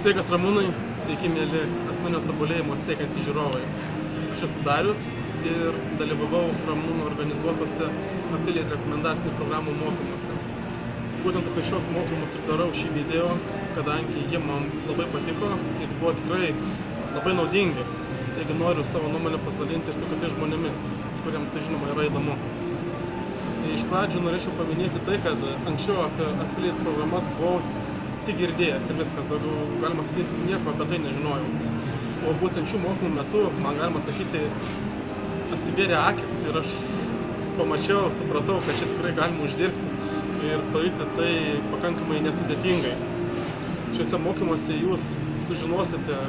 Sveikas Ramūnai, sveiki mėly asmeninio tobulėjimo siekiantys žiūrovai. Aš esu Darius ir dalyvavau Ramūno organizuotose affiliate rekomendacinių programų mokymuose. Būtent apie šios mokymus ir darau šį video, kadangi jie man labai patiko ir buvo tikrai labai naudingi. Taigi noriu savo nuomonę pasidalinti ir su kitais žmonėmis, kuriems tai žinoma yra įdomu. Iš pradžių norėčiau paminėti tai, kad anksčiau apie affiliate programas buvau tik girdėjęs ir viskas, daugiau, galima sakyti, nieko apie tai nežinojau. O būtent šių mokymų metu, man galima sakyti, atsivėrė akis ir aš pamačiau, supratau, kad čia tikrai galima uždirbti ir padaryti tai pakankamai nesudėtingai. Šiuose mokymuose jūs sužinosite,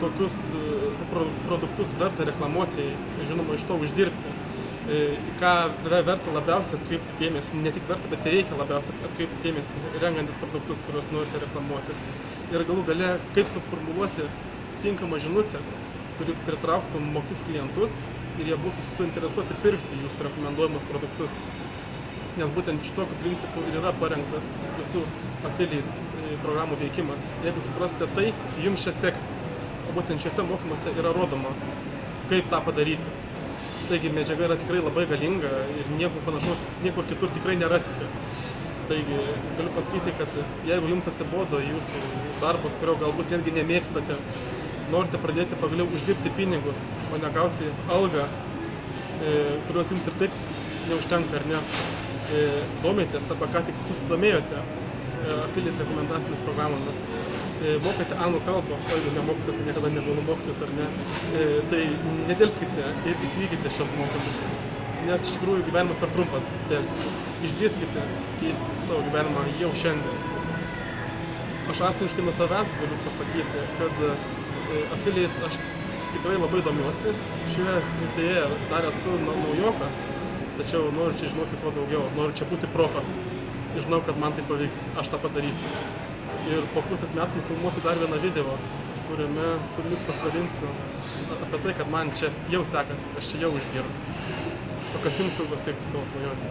kokius produktus verta reklamuoti ir žinoma iš to uždirbti. Ką verta labiausiai atkreipti dėmesį, ne tik verta, bet reikia labiausiai atkreipti dėmesį, rengantis produktus, kuriuos norite reklamuoti. Ir galų gale, kaip suformuluoti tinkamą žinutę, kuri pritrauktų mokius klientus ir jie būtų suinteresuoti pirkti jūsų rekomenduojamus produktus. Nes būtent šitokiu principu ir yra parengtas visų affiliate programų veikimas. Jeigu suprasite tai, jums čia seksis. O būtent šiuose mokymuose yra rodoma, kaip tą padaryti. Taigi medžiaga yra tikrai labai galinga ir nieko panašaus, niekur kitur tikrai nerasite. Taigi galiu pasakyti, kad jeigu jums atsibodo jūsų darbas, kurio galbūt netgi nemėgstate, norite pradėti pagaliau uždirbti pinigus, o ne gauti algą, kurios jums ir taip neužtenka ar ne, domitės arba ką tik susidomėjote affiliate rekomendacinis programomis, mokate anglų kalbą, o jeigu nemokate, tai niekada nebūna mokytis ar ne, tai nedelskite ir įsivykite šios mokymus, nes iš tikrųjų gyvenimas per trumpas delsti. Išdrįskite keisti savo gyvenimą jau šiandien. Aš asmeniškai nuo savęs galiu pasakyti, kad affiliate aš tikrai labai domiuosi. Šioje srityje dar esu naujokas, tačiau noriu čia žinoti kuo daugiau, noriu čia būti profas. Žinau, kad man tai pavyks, aš tą padarysiu. Ir po pusės metų nufilmuosiu dar vieną video, kuriame su jumis pasidalinsiu apie tai, kad man čia jau sekasi, aš čia jau uždirbu. O kas jums trukdo siekti savo svajonę?